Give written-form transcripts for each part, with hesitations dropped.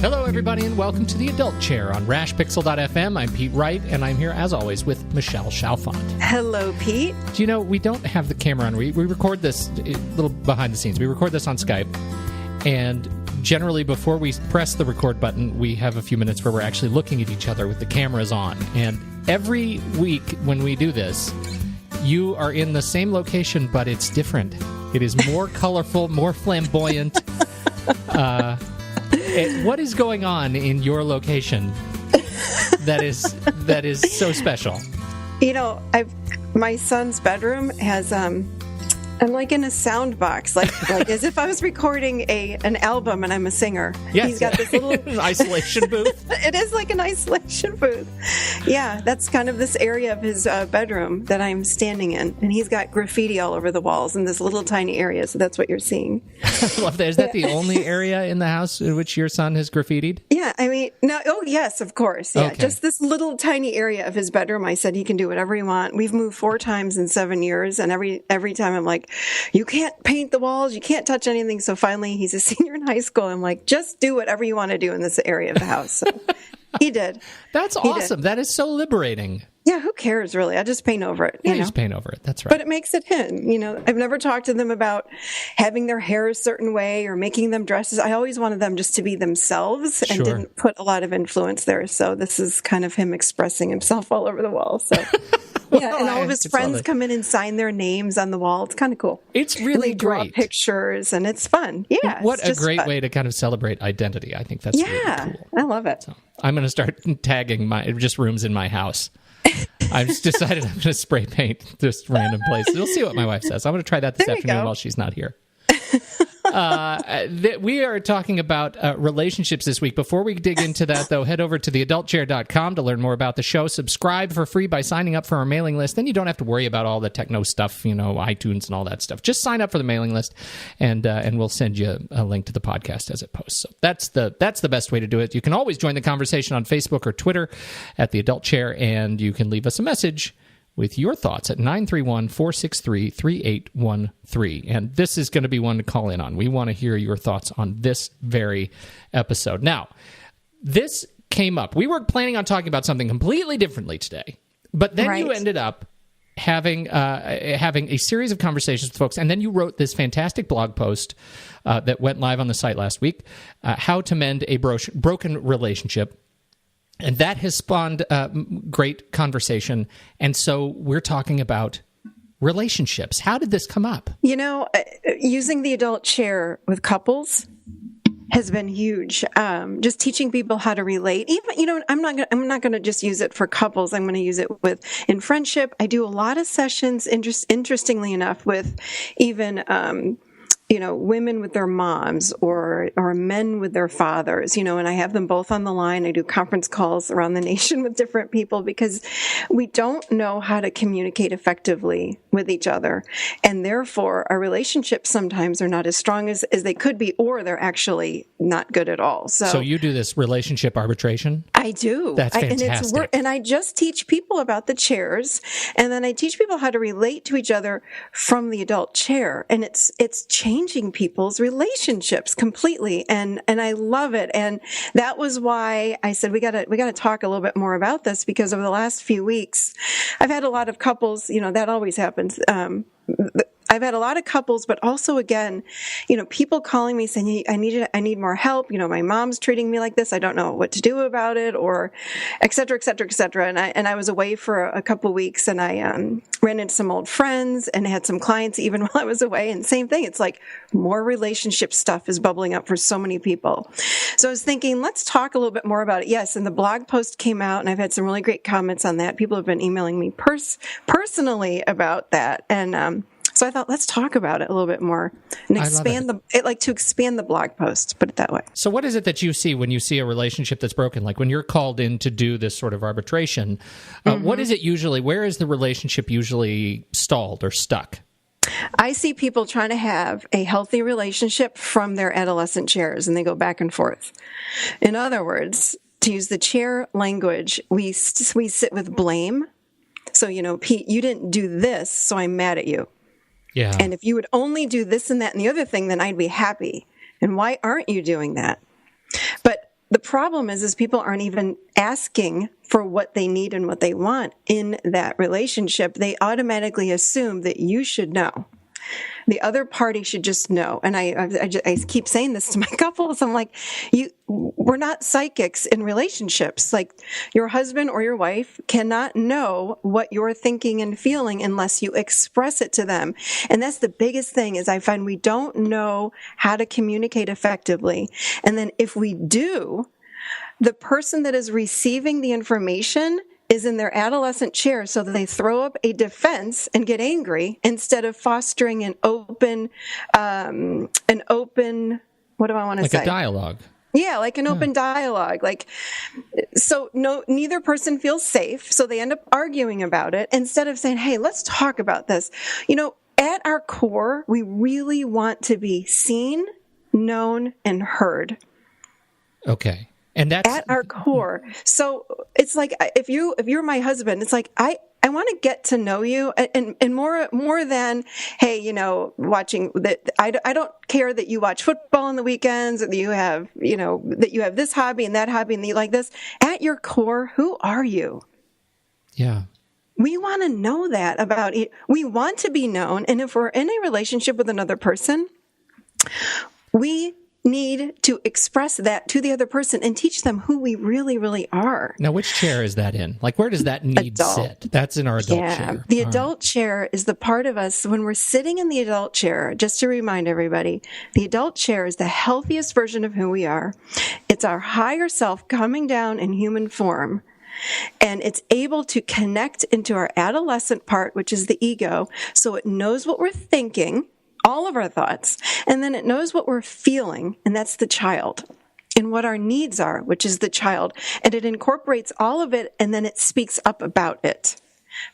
Hello, everybody, and welcome to The Adult Chair on rashpixel.fm. I'm Pete Wright, and I'm here, as always, with Michelle Chalfant. Hello, Pete. Do you know, we don't have the camera on. We record this, a little behind the scenes, we record this on Skype, and generally before we press the record button, we have a few minutes where we're actually looking at each other with the cameras on. And every week when we do this, you are in the same location, but it's different. It is more colorful, more flamboyant. What is going on in your location that is so special? You know, my son's bedroom has I'm like in a sound box, like as if I was recording an album and I'm a singer. Yes. He's got this little isolation booth. It is like an isolation booth. Yeah, that's kind of this area of his bedroom that I'm standing in, and he's got graffiti all over the walls in this little tiny area. So that's what you're seeing. I love that. Is that the only area in the house in which your son has graffitied? Yeah, I mean, no. Oh, yes, of course. Yeah, okay. Just this little tiny area of his bedroom. I said he can do whatever he wants. We've moved 4 times in 7 years, and every time I'm like, you can't paint the walls, you can't touch anything. So finally, he's a senior in high school. I'm like, just do whatever you want to do in this area of the house. So he did. That's awesome. That is so liberating. Yeah, who cares, really? I just paint over it. You just paint over it. That's right. But it makes it him. You know, I've never talked to them about having their hair a certain way or making them dresses. I always wanted them just to be themselves and didn't put a lot of influence there. So this is kind of him expressing himself all over the wall. So yeah, and all of his friends come in and sign their names on the wall. It's kind of cool. It's really draw great. Pictures, and it's fun. Yeah. What a great way to kind of celebrate identity. I think that's really cool. I love it. So I'm going to start tagging just rooms in my house. I've just decided I'm going to spray paint just random places. We'll see what my wife says. I'm going to try that this afternoon while she's not here. We are talking about relationships this week. Before we dig into that, though, head over to theadultchair.com to learn more about the show. Subscribe for free by signing up for our mailing list. Then you don't have to worry about all the techno stuff, iTunes and all that stuff. Just sign up for the mailing list, and we'll send you a link to the podcast as it posts. So that's the best way to do it. You can always join the conversation on Facebook or Twitter at The Adult Chair, and you can leave us a message with your thoughts at 931-463-3813. And this is going to be one to call in on. We want to hear your thoughts on this very episode. Now, this came up. We were planning on talking about something completely differently today, but then you ended up having a series of conversations with folks, and then you wrote this fantastic blog post that went live on the site last week, How to Mend a Broken Relationship. And that has spawned great conversation. And so we're talking about relationships. How did this come up? You know, using the adult chair with couples has been huge. Just teaching people how to relate. Even, I'm not going to just use it for couples. I'm going to use it in friendship. I do a lot of sessions, interestingly enough, with even women with their moms or men with their fathers, and I have them both on the line. I do conference calls around the nation with different people because we don't know how to communicate effectively with each other. And therefore, our relationships sometimes are not as strong as they could be, or they're actually not good at all. So you do this relationship arbitration? I do. That's fantastic. And I just teach people about the chairs, and then I teach people how to relate to each other from the adult chair. And it's changing people's relationships completely, and I love it. And that was why I said we got to talk a little bit more about this, because over the last few weeks, I've had a lot of couples. That always happens. I've had a lot of couples, but also again, people calling me saying, I need more help. My mom's treating me like this. I don't know what to do about it, or et cetera, et cetera, et cetera. And I was away for a couple of weeks, and I ran into some old friends and had some clients even while I was away. And same thing. It's like more relationship stuff is bubbling up for so many people. So I was thinking, let's talk a little bit more about it. Yes. And the blog post came out, and I've had some really great comments on that. People have been emailing me personally about that. And, so I thought, let's talk about it a little bit more and expand the blog post, put it that way. So what is it that you see when you see a relationship that's broken? Like when you're called in to do this sort of arbitration, what is it usually? Where is the relationship usually stalled or stuck? I see people trying to have a healthy relationship from their adolescent chairs, and they go back and forth. In other words, to use the chair language, we sit with blame. So, Pete, you didn't do this, so I'm mad at you. Yeah. And if you would only do this and that and the other thing, then I'd be happy. And why aren't you doing that? But the problem is people aren't even asking for what they need and what they want in that relationship. They automatically assume that you should know. The other party should just know. And I keep saying this to my couples. I'm like, we're not psychics in relationships. Like, your husband or your wife cannot know what you're thinking and feeling unless you express it to them. And that's the biggest thing, is I find we don't know how to communicate effectively. And then if we do, the person that is receiving the information is in their adolescent chair, so that they throw up a defense and get angry instead of fostering an open, what do I want to say? Like a dialogue. Yeah, like an open dialogue. Like, so neither person feels safe, so they end up arguing about it instead of saying, hey, let's talk about this. At our core, we really want to be seen, known, and heard. Okay. And that's at our core. So it's like, if you're my husband, it's like, I want to get to know you, and more than, hey, watching that. I don't care that you watch football on the weekends, or that you have this hobby and that hobby and you like this. At your core, who are you? Yeah. We want to know that about it. We want to be known. And if we're in a relationship with another person, we need to express that to the other person and teach them who we really, really are. Now, which chair is that in? Like, where does that need sit? That's in our adult chair. The adult chair is the part of us when we're sitting in the adult chair. Just to remind everybody, the adult chair is the healthiest version of who we are. It's our higher self coming down in human form. And it's able to connect into our adolescent part, which is the ego. So it knows what we're thinking, all of our thoughts, and then it knows what we're feeling, and that's the child, and what our needs are, which is the child. And it incorporates all of it, and then it speaks up about it.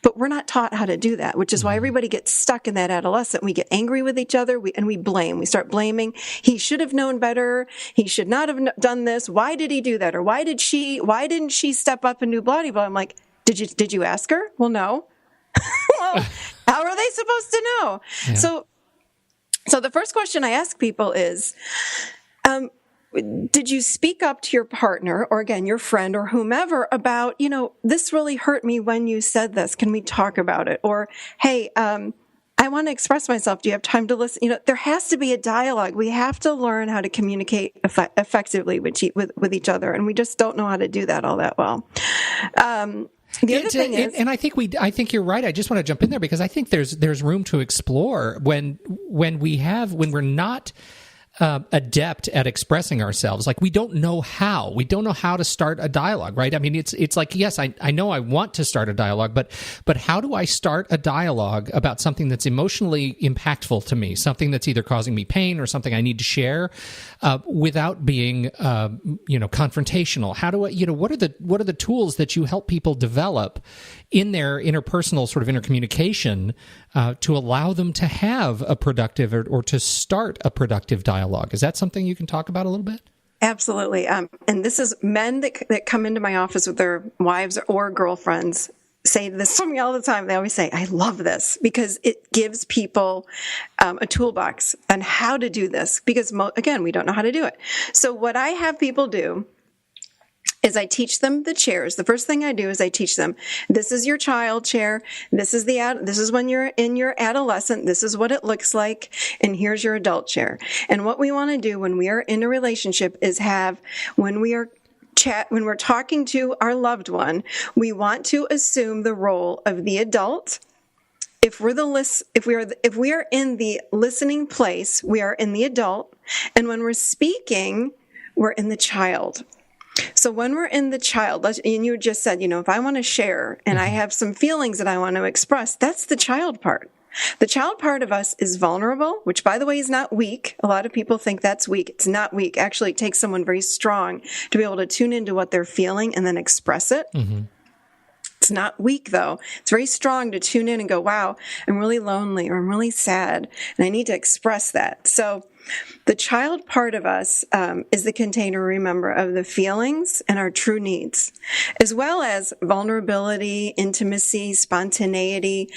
But we're not taught how to do that, which is why everybody gets stuck in that adolescent. We get angry with each other, and we blame. We start blaming. He should have known better. He should not have done this. Why did he do that? Or why didn't she step up and do blah, blah, blah? I'm like, did you ask her? Well, no. Well, how are they supposed to know? Yeah. So the first question I ask people is, did you speak up to your partner, or again, your friend or whomever, about, this really hurt me when you said this. Can we talk about it? Or, hey, I want to express myself. Do you have time to listen? There has to be a dialogue. We have to learn how to communicate effectively with each other. And we just don't know how to do that all that well. The other thing is, and I think you're right. I just want to jump in there because I think there's room to explore when we're not adept at expressing ourselves. Like, we don't know how to start a dialogue, right? I mean, it's like, yes, I know I want to start a dialogue, but how do I start a dialogue about something that's emotionally impactful to me, something that's either causing me pain or something I need to share, without being, confrontational? How do I, what are the tools that you help people develop in their interpersonal sort of intercommunication, to allow them to have a productive or to start a productive dialogue? Is that something you can talk about a little bit? Absolutely. And this is men that come into my office with their wives or girlfriends say this to me all the time. They always say, I love this, because it gives people a toolbox on how to do this, because again, we don't know how to do it. So what I have people do is I teach them the chairs. The first thing I do is I teach them, this is your child chair. This is when you're in your adolescent. This is what it looks like. And here's your adult chair. And what we want to do when we are in a relationship is when we're talking to our loved one, we want to assume the role of the adult. If we are in the listening place, we are in the adult. And when we're speaking, we're in the child. So when we're in the child, and you just said, if I want to share and I have some feelings that I want to express, that's the child part. The child part of us is vulnerable, which, by the way, is not weak. A lot of people think that's weak. It's not weak. Actually, it takes someone very strong to be able to tune into what they're feeling and then express it. Mm-hmm. It's not weak, though. It's very strong to tune in and go, wow, I'm really lonely, or I'm really sad, and I need to express that. So the child part of us is the container, remember, of the feelings and our true needs, as well as vulnerability, intimacy, spontaneity,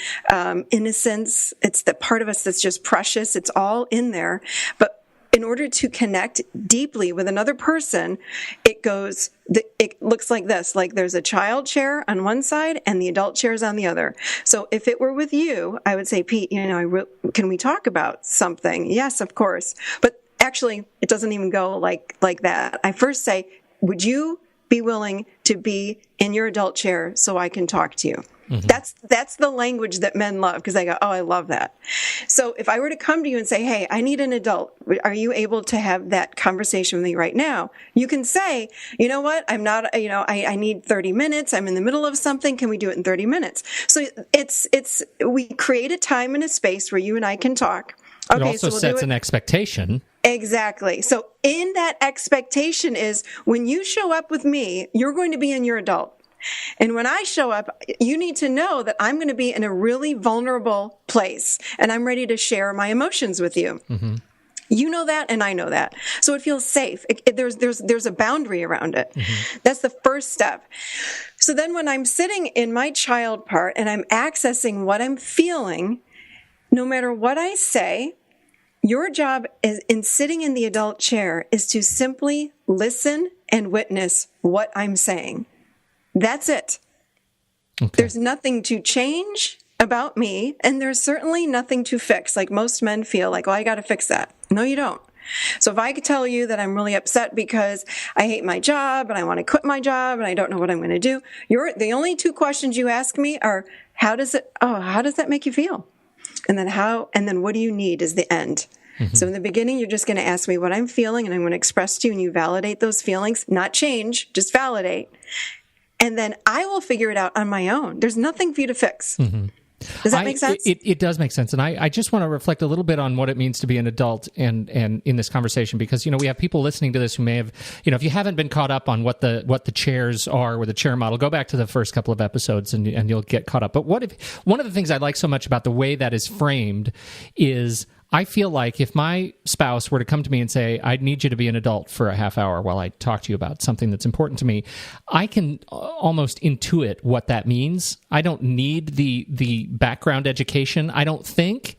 innocence. It's the part of us that's just precious. It's all in there. But in order to connect deeply with another person, it looks like this, like there's a child chair on one side and the adult chairs on the other. So if it were with you, I would say, Pete, can we talk about something? Yes, of course. But actually, it doesn't even go like that. I first say, would you be willing to be in your adult chair so I can talk to you? Mm-hmm. That's the language that men love, because they go, oh, I love that. So if I were to come to you and say, hey, I need an adult, are you able to have that conversation with me right now? You can say, you know what, I'm not, I need 30 minutes. I'm in the middle of something. Can we do it in 30 minutes? So we create a time and a space where you and I can talk. Okay, it also sets an expectation. Exactly. So in that expectation is, when you show up with me, you're going to be in your adult. And when I show up, you need to know that I'm going to be in a really vulnerable place, and I'm ready to share my emotions with you. Mm-hmm. You know that, and I know that. So it feels safe. There's a boundary around it. Mm-hmm. That's the first step. So then when I'm sitting in my child part and I'm accessing what I'm feeling, no matter what I say, your job in sitting in the adult chair is to simply listen and witness what I'm saying. That's it. Okay. There's nothing to change about me, and there's certainly nothing to fix. Like most men feel like, oh, I got to fix that. No, you don't. So if I could tell you that I'm really upset because I hate my job and I want to quit my job and I don't know what I'm going to do, the only two questions you ask me are, how does that make you feel? And then what do you need is the end. Mm-hmm. So in the beginning, you're just going to ask me what I'm feeling, and I'm going to express to you, and you validate those feelings, not change, just validate. And then I will figure it out on my own. There's nothing for you to fix. Mm-hmm. Does that make sense? It does make sense. And I just want to reflect a little bit on what it means to be an adult and in this conversation, because, we have people listening to this who may have, if you haven't been caught up on what the chairs are, or the chair model, go back to the first couple of episodes and you'll get caught up. But one of the things I like so much about the way that is framed is, I feel like if my spouse were to come to me and say, I need you to be an adult for a half hour while I talk to you about something that's important to me, I can almost intuit what that means. I don't need the background education, I don't think,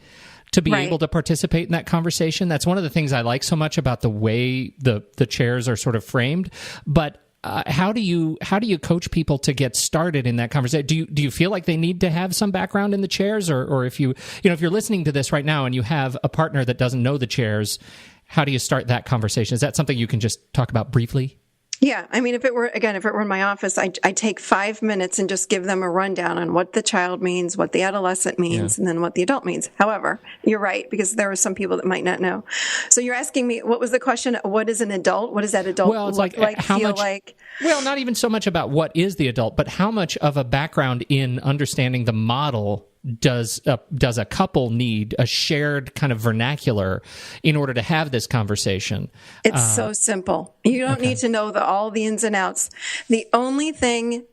to be able to participate in that conversation. That's one of the things I like so much about the way the chairs are sort of framed. But how do you coach people to get started in that conversation? Do you feel like they need to have some background in the chairs, or if you're listening to this right now and you have a partner that doesn't know the chairs, how do you start that conversation? Is that something you can just talk about briefly? Yeah. I mean, if it were in my office, I take 5 minutes and just give them a rundown on what the child means, what the adolescent means, and then what the adult means. However, you're right, because there are some people that might not know. So you're asking me, what was the question? What is an adult? What does that adult look like, how feel much, like? Well, not even so much about what is the adult, but how much of a background in understanding the model does a couple need, a shared kind of vernacular in order to have this conversation? It's so simple. You don't need to know all the ins and outs. The only thing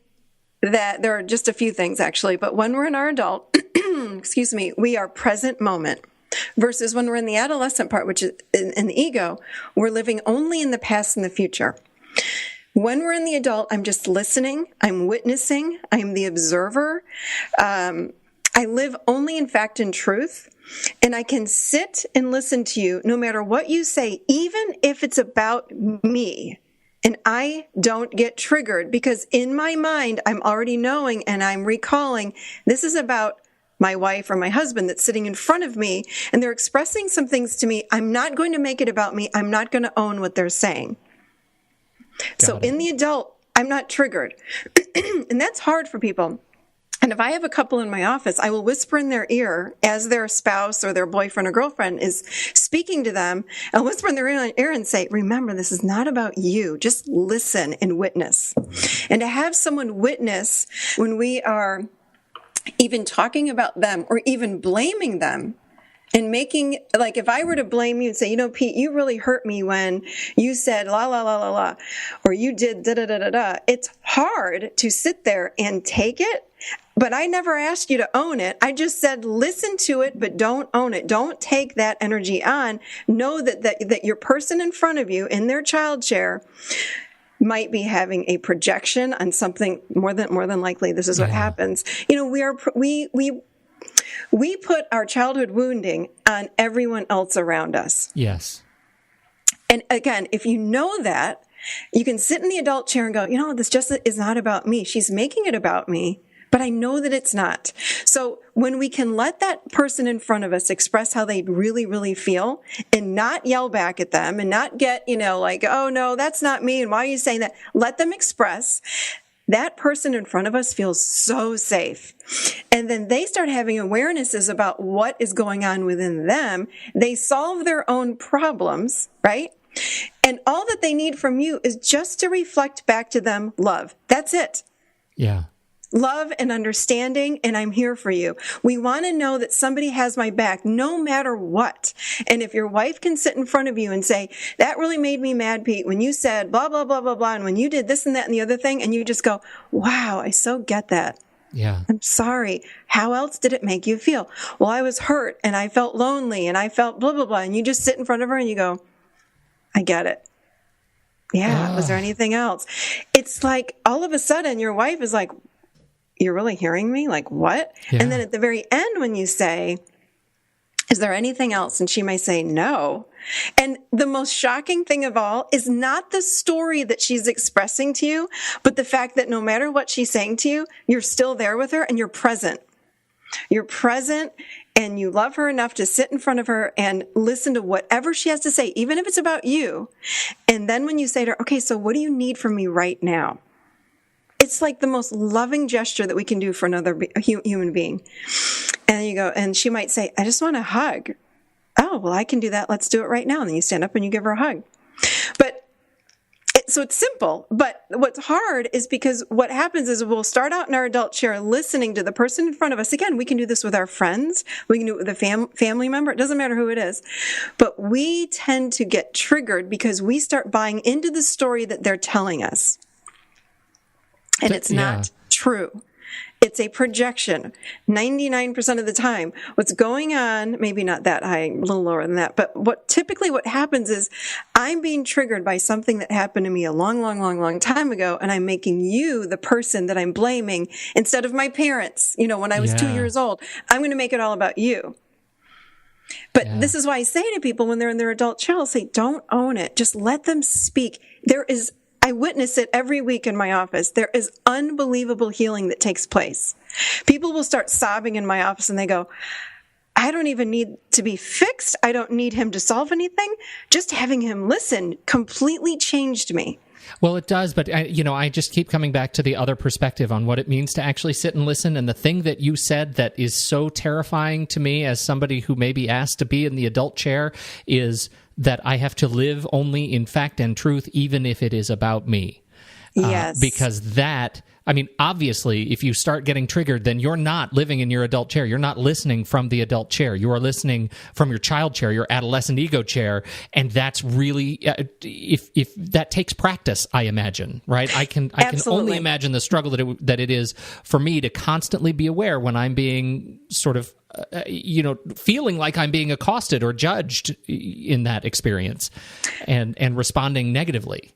there are just a few things actually, but when we're in our adult, excuse me, we are present moment. Versus when we're in the adolescent part, which is in the ego, we're living only in the past and the future. When we're in the adult, I'm just listening, I'm witnessing, I'm the observer. I live only in fact and truth, and I can sit and listen to you no matter what you say, even if it's about me. And I don't get triggered, because in my mind, I'm already knowing and I'm recalling this is about my wife or my husband that's sitting in front of me, and they're expressing some things to me. I'm not going to make it about me. I'm not going to own what they're saying. So in the adult, I'm not triggered. And that's hard for people. And if I have a couple in my office, I will whisper in their ear as their spouse or their boyfriend or girlfriend is speaking to them. I'll whisper in their ear and say, remember, this is not about you. Just listen and witness. And to have someone witness when we are even talking about them or even blaming them, And making, like, if I were to blame you and say, you know, Pete, you really hurt me when you said la, la, la, la, la, or you did da, da, da, da, da. It's hard to sit there and take it. But I never asked you to own it. I just said, listen to it, but don't own it. Don't take that energy on. Know that your person in front of you in their child chair might be having a projection on something more than likely. This is what happens. You know, we put our childhood wounding on everyone else around us. Yes. And again, if you know that, you can sit in the adult chair and go, you know, this just is not about me. She's making it about me, but I know that it's not. So when we can let that person in front of us express how they really, really feel and not yell back at them and not get, you know, like, oh no, that's not me. And why are you saying that? Let them express. That person in front of us feels so safe. And then they start having awarenesses about what is going on within them. They solve their own problems, right? And all that they need from you is just to reflect back to them love. That's it. Yeah. Love and understanding, and I'm here for you. We want to know that somebody has my back no matter what. And if your wife can sit in front of you and say, that really made me mad, Pete, when you said blah, blah, blah, blah, blah, and when you did this and that and the other thing, and you just go, wow, I so get that. Yeah. I'm sorry. How else did it make you feel? Well, I was hurt and I felt lonely and I felt blah, blah, blah. And you just sit in front of her and you go, I get it. Yeah. Was there anything else? It's like all of a sudden your wife is like, you're really hearing me? Like, what? Yeah. And then at the very end, when you say, is there anything else? And she may say no. And the most shocking thing of all is not the story that she's expressing to you, but the fact that no matter what she's saying to you, you're still there with her and you're present. You're present and you love her enough to sit in front of her and listen to whatever she has to say, even if it's about you. And then when you say to her, okay, so what do you need from me right now? It's like the most loving gesture that we can do for another human being. And you go, and she might say, I just want a hug. Oh, well, I can do that. Let's do it right now. And then you stand up and you give her a hug. So it's simple, but what's hard is because what happens is we'll start out in our adult chair listening to the person in front of us. Again, we can do this with our friends. We can do it with a family member. It doesn't matter who it is. But we tend to get triggered because we start buying into the story that they're telling us. And it's not true. It's a projection. 99% of the time, what's going on, maybe not that high, a little lower than that, but what happens is I'm being triggered by something that happened to me a long time ago, and I'm making you the person that I'm blaming instead of my parents. You know, when I was 2 years old, I'm going to make it all about you. But this is why I say to people when they're in their adult child, say, don't own it. Just let them speak. I witness it every week in my office. There is unbelievable healing that takes place. People will start sobbing in my office and they go, I don't even need to be fixed. I don't need him to solve anything. Just having him listen completely changed me. Well, it does, but I just keep coming back to the other perspective on what it means to actually sit and listen. And the thing that you said that is so terrifying to me as somebody who may be asked to be in the adult chair is that I have to live only in fact and truth, even if it is about me. Yes. Because obviously, if you start getting triggered, then you're not living in your adult chair. You're not listening from the adult chair. You are listening from your child chair, your adolescent ego chair. And that's really, if that takes practice, I imagine, right? I can only imagine the struggle that it is for me to constantly be aware when I'm being sort of, feeling like I'm being accosted or judged in that experience and responding negatively.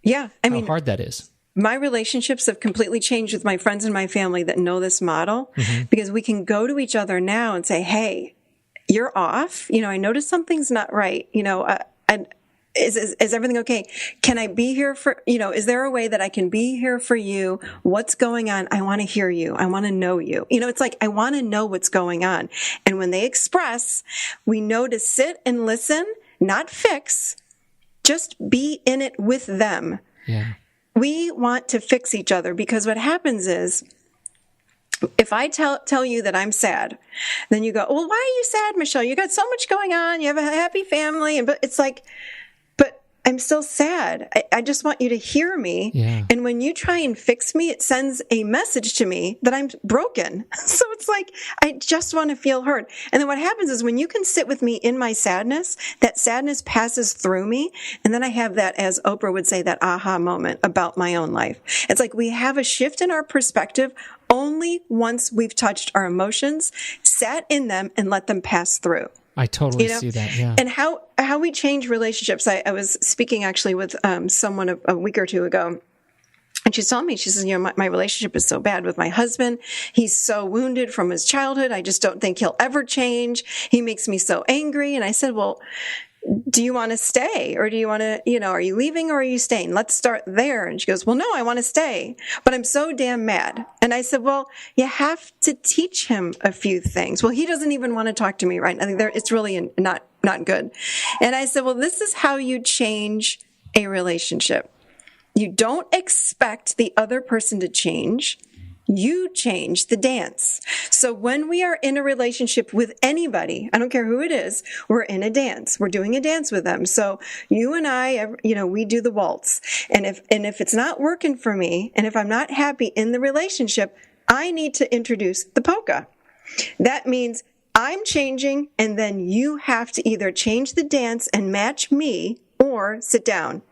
Yeah. How hard that is. My relationships have completely changed with my friends and my family that know this model because we can go to each other now and say, hey, you're off. I noticed something's not right. Is everything okay? Can I be here for, is there a way that I can be here for you? What's going on? I want to hear you. I want to know you. It's like, I want to know what's going on. And when they express, we know to sit and listen, not fix, just be in it with them. Yeah. We want to fix each other because what happens is, if I tell you that I'm sad, then you go, well, why are you sad, Michelle? You got so much going on. You have a happy family. But it's like, but I'm still sad. I just want you to hear me. Yeah. And when you try and fix me, it sends a message to me that I'm broken. So it's like, I just want to feel heard. And then what happens is when you can sit with me in my sadness, that sadness passes through me. And then I have that, as Oprah would say, that aha moment about my own life. It's like we have a shift in our perspective only once we've touched our emotions, sat in them, and let them pass through. I totally see that, yeah. And how we change relationships. I was speaking actually with someone a week or two ago, and she's telling me, she says, my relationship is so bad with my husband. He's so wounded from his childhood. I just don't think he'll ever change. He makes me so angry. And I said, well, do you want to stay, or do you want to, are you leaving or are you staying? Let's start there. And she goes, well, no, I want to stay, but I'm so damn mad. And I said, well, you have to teach him a few things. Well, he doesn't even want to talk to me right now. I think it's really not good. And I said, well, this is how you change a relationship. You don't expect the other person to change. You change the dance. So when we are in a relationship with anybody, I don't care who it is, we're in a dance. We're doing a dance with them. So you and I, we do the waltz. And if it's not working for me, and if I'm not happy in the relationship, I need to introduce the polka. That means I'm changing, and then you have to either change the dance and match me or sit down.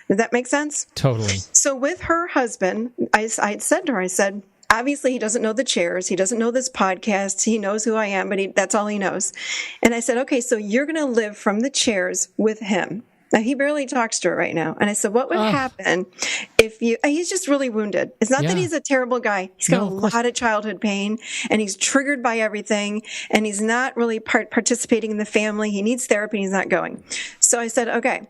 Does that make sense? Totally. So with her husband, I said to her, I said, obviously he doesn't know the chairs. He doesn't know this podcast. He knows who I am, but that's all he knows. And I said, okay, so you're going to live from the chairs with him. Now, he barely talks to her right now. And I said, what would happen if he's just really wounded. It's not that he's a terrible guy. He's got a lot of childhood pain, and he's triggered by everything, and he's not really participating in the family. He needs therapy, and he's not going. So I said, okay,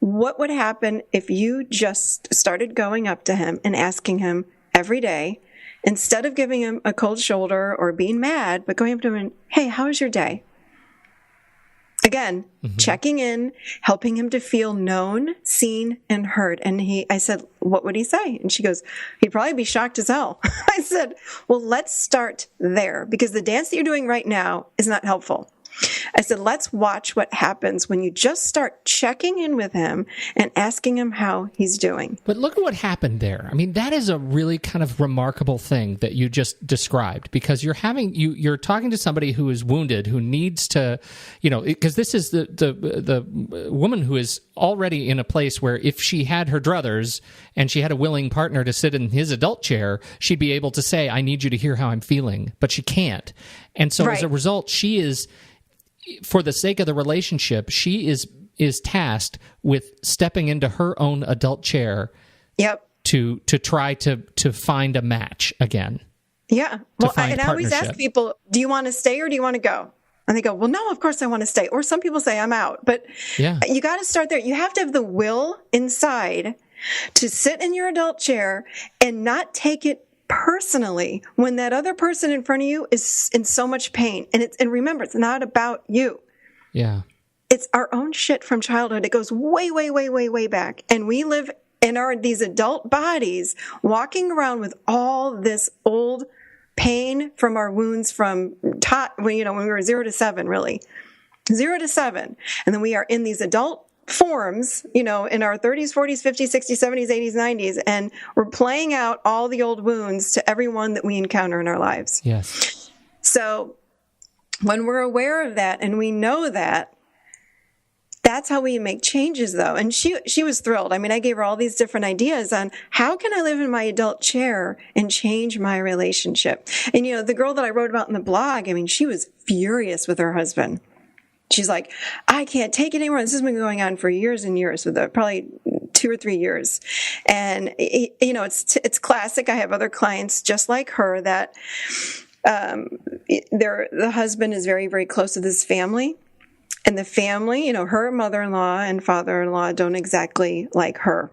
what would happen if you just started going up to him and asking him every day, instead of giving him a cold shoulder or being mad, but going up to him and, hey, how was your day? Again, checking in, helping him to feel known, seen, and heard. And I said, what would he say? And she goes, he'd probably be shocked as hell. I said, well, let's start there, because the dance that you're doing right now is not helpful. I said, let's watch what happens when you just start checking in with him and asking him how he's doing. But look at what happened there. I mean, that is a really kind of remarkable thing that you just described, because you're talking to somebody who is wounded, who needs to, because this is the woman who is already in a place where if she had her druthers and she had a willing partner to sit in his adult chair, she'd be able to say, I need you to hear how I'm feeling, but she can't. And so as a result, she is, for the sake of the relationship, she is tasked with stepping into her own adult chair. Yep. To try to find a match again. Yeah. Well, and I always ask people, do you want to stay or do you want to go? And they go, well, no, of course I want to stay. Or some people say I'm out. But you got to start there. You have to have the will inside to sit in your adult chair and not take it personally when that other person in front of you is in so much pain. And remember, it's not about you. Yeah. It's our own shit from childhood. It goes way, way, way, way, way back. And we live in these adult bodies walking around with all this old pain from our wounds from when we were 0 to 7, really. 0 to 7. And then we are in these adult forms, in our 30s, 40s, 50s, 60s, 70s, 80s, 90s, and we're playing out all the old wounds to everyone that we encounter in our lives. Yes. So when we're aware of that and we know that, that's how we make changes, though. And she was thrilled. I mean, I gave her all these different ideas on how can I live in my adult chair and change my relationship. And, the girl that I wrote about in the blog, I mean, she was furious with her husband. She's like, I can't take it anymore. This has been going on for years and years, with probably 2 or 3 years. And, it's classic. I have other clients just like her that the husband is very, very close to this family. And the family, her mother-in-law and father-in-law don't exactly like her.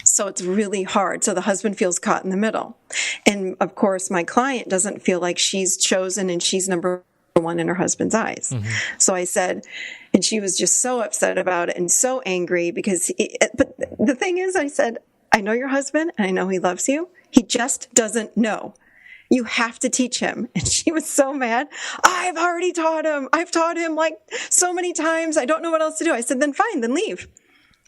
So it's really hard. So the husband feels caught in the middle. And, of course, my client doesn't feel like she's chosen and she's number one in her husband's eyes. So I said, and she was just so upset about it and so angry because, but the thing is, I said, I know your husband and I know he loves you. He just doesn't know. You have to teach him. And she was so mad. I've already taught him. I've taught him like so many times. I don't know what else to do. I said, then fine, then leave.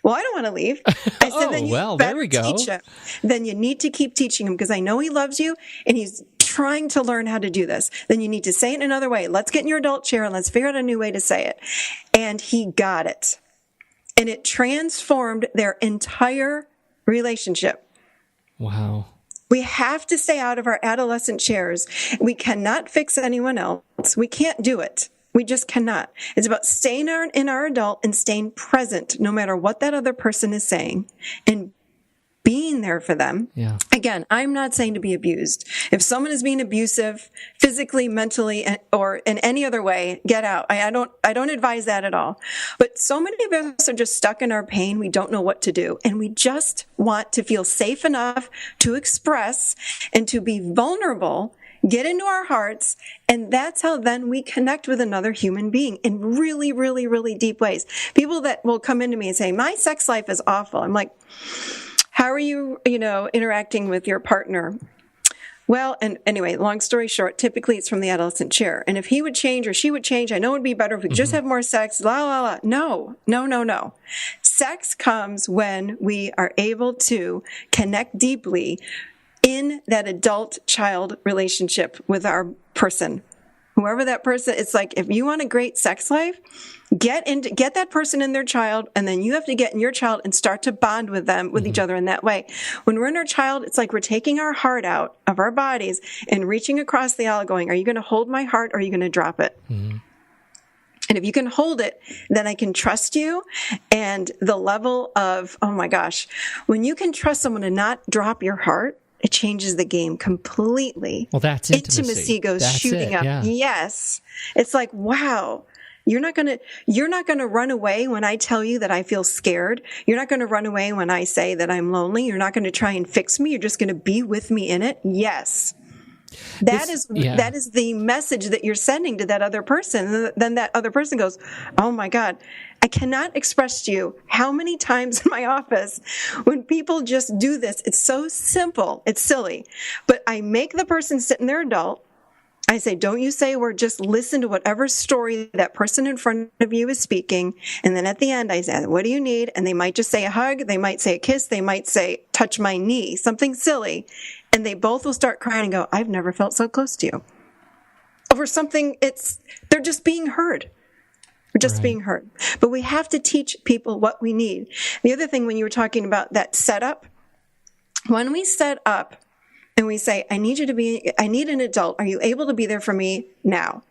Well, I don't want to leave. I said, then you better teach him. Then you need to keep teaching him because I know he loves you and he's trying to learn how to do this. Then you need to say it another way. Let's get in your adult chair and let's figure out a new way to say it. And he got it. And it transformed their entire relationship. Wow. We have to stay out of our adolescent chairs. We cannot fix anyone else. We can't do it. We just cannot. It's about staying in our adult and staying present no matter what that other person is saying and being there for them. Yeah. Again, I'm not saying to be abused. If someone is being abusive, physically, mentally, or in any other way, get out. I don't advise that at all. But so many of us are just stuck in our pain. We don't know what to do. And we just want to feel safe enough to express and to be vulnerable, get into our hearts. And that's how then we connect with another human being in really, really, really deep ways. People that will come into me and say, my sex life is awful. I'm like, how are you, interacting with your partner? Well, and anyway, long story short, typically it's from the adolescent chair. And if he would change or she would change, I know it would be better if we could just have more sex, la, la, la. No. Sex comes when we are able to connect deeply in that adult-child relationship with our person. Whoever that person, it's like, if you want a great sex life, get that person in their child, and then you have to get in your child and start to bond with them, with each other in that way. When we're in our child, it's like we're taking our heart out of our bodies and reaching across the aisle going, are you going to hold my heart or are you going to drop it? Mm-hmm. And if you can hold it, then I can trust you. And the level of, oh my gosh, when you can trust someone to not drop your heart, it changes the game completely. Well, that's intimacy. Intimacy goes shooting up. Yeah. Yes. It's like, wow. You're not going to run away when I tell you that I feel scared. You're not going to run away when I say that I'm lonely. You're not going to try and fix me. You're just going to be with me in it. Yes. That is the message that you're sending to that other person. And then that other person goes, oh my God, I cannot express to you how many times in my office when people just do this. It's so simple. It's silly. But I make the person sit in their adult. I say, don't you say a word, just listen to whatever story that person in front of you is speaking. And then at the end, I say, what do you need? And they might just say a hug. They might say a kiss. They might say, touch my knee, something silly. And they both will start crying and go, I've never felt so close to you. Over something, they're just being heard. We're just being heard. But we have to teach people what we need. The other thing, when you were talking about that setup, when we set up, and we say, I need an adult. Are you able to be there for me now?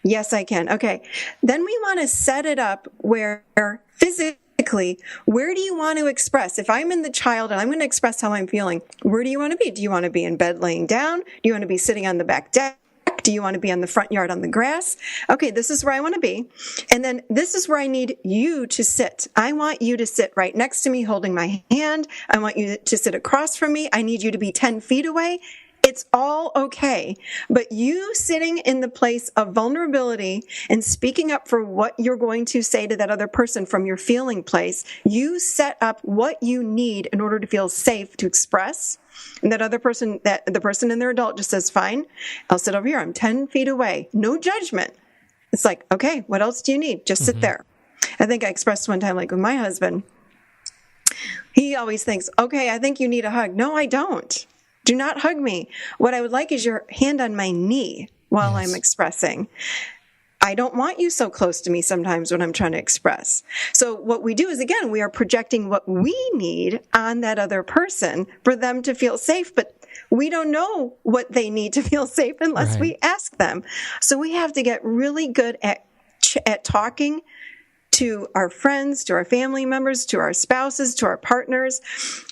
Yes, I can. Okay. Then we want to set it up where physically, where do you want to express? If I'm in the child and I'm going to express how I'm feeling, where do you want to be? Do you want to be in bed laying down? Do you want to be sitting on the back deck? Do you want to be on the front yard on the grass? Okay, this is where I want to be. And then this is where I need you to sit. I want you to sit right next to me holding my hand. I want you to sit across from me. I need you to be 10 feet away. It's all okay. But you sitting in the place of vulnerability and speaking up for what you're going to say to that other person from your feeling place, you set up what you need in order to feel safe to express. And that other person, that the person in their adult just says, fine, I'll sit over here. I'm 10 feet away. No judgment. It's like, okay, what else do you need? Just sit there. I think I expressed one time, like with my husband, he always thinks, okay, I think you need a hug. No, I don't. Do not hug me. What I would like is your hand on my knee while I'm expressing. I don't want you so close to me sometimes when I'm trying to express. So what we do is, again, we are projecting what we need on that other person for them to feel safe, but we don't know what they need to feel safe unless we ask them. So we have to get really good at talking to our friends, to our family members, to our spouses, to our partners,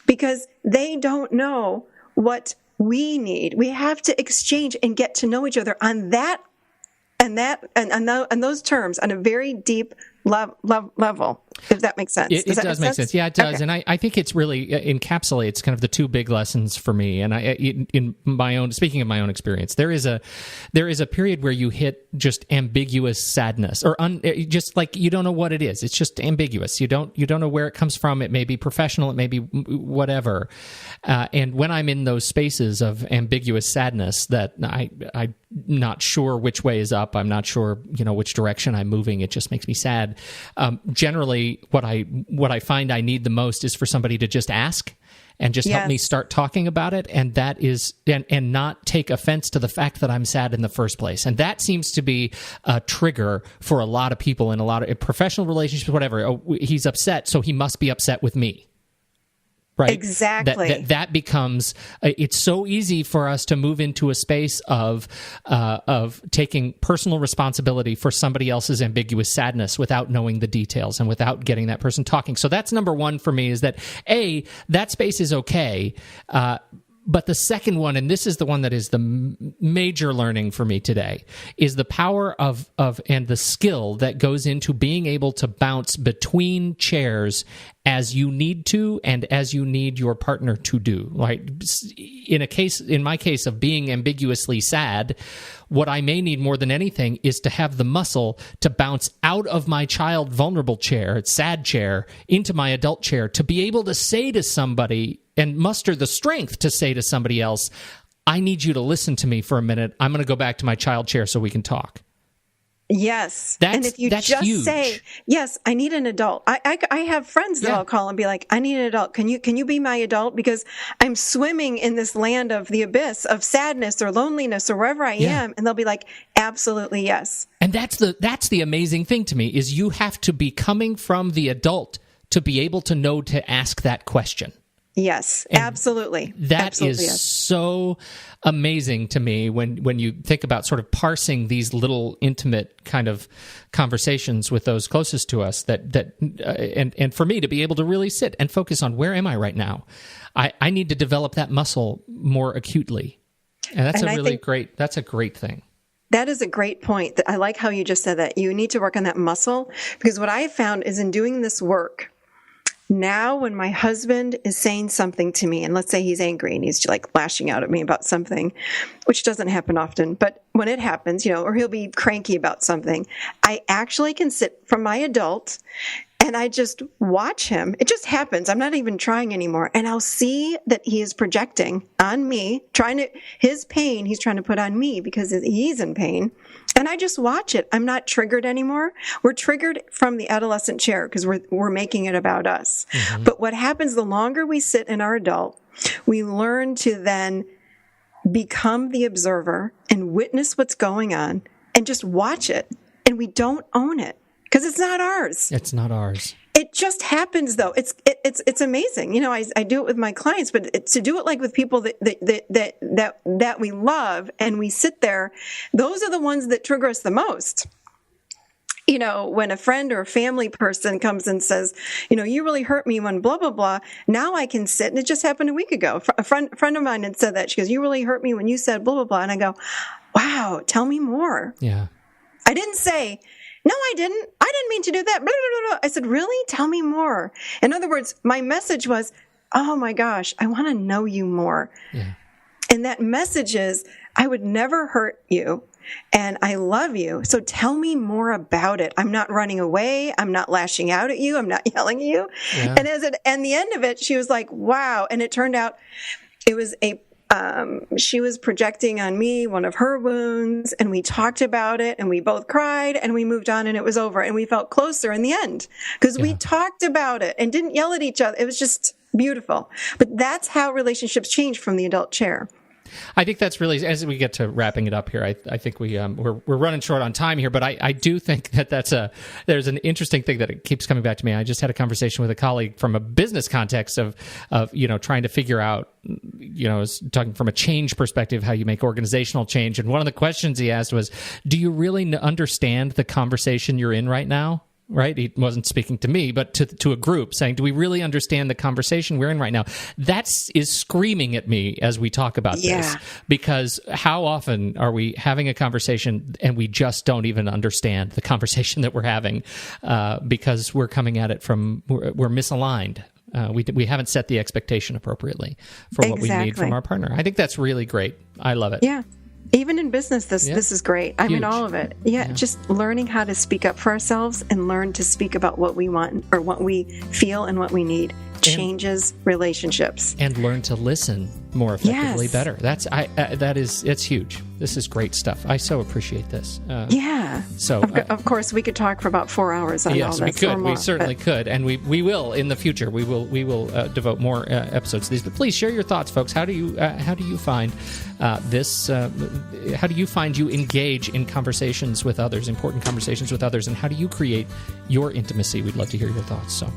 because they don't know what we need. We have to exchange and get to know each other on that and those terms, on a very deep, level, if that makes sense. It does make sense. Yeah, it does. Okay. And I think it's really encapsulates kind of the two big lessons for me. And in my own, speaking of my own experience, there is a period where you hit just ambiguous sadness, or just like you don't know what it is. It's just ambiguous. You don't know where it comes from. It may be professional. It may be whatever. And when I'm in those spaces of ambiguous sadness, that I'm not sure which way is up. I'm not sure, which direction I'm moving. It just makes me sad. Generally, what I find I need the most is for somebody to just ask and just help me start talking about it, and that is and not take offense to the fact that I'm sad in the first place. And that seems to be a trigger for a lot of people in a lot of professional relationships, whatever. Oh, he's upset, so he must be upset with me. Right. Exactly. That becomes. It's so easy for us to move into a space of taking personal responsibility for somebody else's ambiguous sadness without knowing the details and without getting that person talking. So that's number one for me, is that that space is okay. But the second one, and this is the one that is the major learning for me today, is the power of and the skill that goes into being able to bounce between chairs as you need to and as you need your partner to do. Like in my case of being ambiguously sad, what I may need more than anything is to have the muscle to bounce out of my child vulnerable chair, sad chair, into my adult chair, to be able to say to somebody and muster the strength to say to somebody else, I need you to listen to me for a minute. I'm going to go back to my child chair so we can talk. Yes. And if you just huge. Say, yes, I need an adult. I have friends that I'll call and be like, I need an adult. Can you be my adult? Because I'm swimming in this land of the abyss of sadness or loneliness or wherever I am. And they'll be like, absolutely, yes. And that's the amazing thing to me, is you have to be coming from the adult to be able to know to ask that question. Yes, and absolutely. That is so amazing to me when you think about sort of parsing these little intimate kind of conversations with those closest to us, and for me to be able to really sit and focus on, where am I right now? I need to develop that muscle more acutely. And that's a great thing. That is a great point. I like how you just said that. You need to work on that muscle, because what I have found is in doing this work, now, when my husband is saying something to me, and let's say he's angry and he's like lashing out at me about something, which doesn't happen often, but when it happens, or he'll be cranky about something, I actually can sit from my adult and I just watch him. It just happens. I'm not even trying anymore. And I'll see that he is projecting on me, his pain he's trying to put on me because he's in pain. And I just watch it. I'm not triggered anymore. We're triggered from the adolescent chair because we're making it about us. Mm-hmm. But what happens, the longer we sit in our adult, we learn to then become the observer and witness what's going on and just watch it. And we don't own it because it's not ours. It's not ours. It just happens, though. It's amazing. I do it with my clients, but to do it like with people that we love, and we sit there, those are the ones that trigger us the most. When a friend or a family person comes and says, you really hurt me when blah, blah, blah. Now I can sit, and it just happened a week ago. A friend of mine had said that. She goes, you really hurt me when you said blah, blah, blah. And I go, wow, tell me more. Yeah. I didn't say, no, I didn't mean to do that. Blah, blah, blah. I said, really? Tell me more. In other words, my message was, oh my gosh, I want to know you more. Yeah. And that message is, I would never hurt you. And I love you. So tell me more about it. I'm not running away. I'm not lashing out at you. I'm not yelling at you. Yeah. And the end of it, she was like, wow. And it turned out it was she was projecting on me one of her wounds, and we talked about it, and we both cried, and we moved on, and it was over, and we felt closer in the end because we talked about it and didn't yell at each other. It was just beautiful. But that's how relationships change from the adult chair. I think that's really, as we get to wrapping it up here, I think we're running short on time here, but I do think that there's an interesting thing that it keeps coming back to me. I just had a conversation with a colleague from a business context of trying to figure out, talking from a change perspective, how you make organizational change. And one of the questions he asked was, do you really understand the conversation you're in right now? right? He wasn't speaking to me, but to a group, saying, do we really understand the conversation we're in right now? That is screaming at me as we talk about this, because how often are we having a conversation and we just don't even understand the conversation that we're having because we're coming at it we're misaligned. We haven't set the expectation appropriately for what we need from our partner. I think that's really great. I love it. Yeah. Even in business, this is great. I mean, all of it. Yeah, just learning how to speak up for ourselves and learn to speak about what we want or what we feel and what we need changes relationships. And learn to listen more effectively better. It's huge. This is great stuff. I so appreciate this. So of course we could talk for about 4 hours on all this. Yes, we could. We certainly could, and we will in the future. We will devote more episodes to these. But please share your thoughts, folks. How do you find this? How do you find you engage in conversations with others, important conversations with others, and how do you create your intimacy? We'd love to hear your thoughts. So,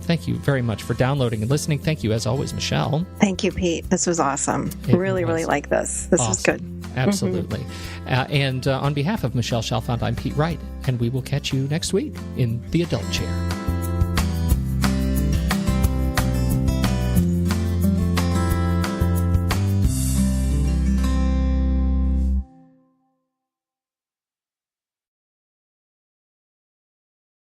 thank you very much for downloading and listening. Thank you, as always, Michelle. Thank you, Pete. This was awesome. Really like this. This was good. Absolutely. And on behalf of Michelle Chalfant, I'm Pete Wright, and we will catch you next week in the Adult Chair.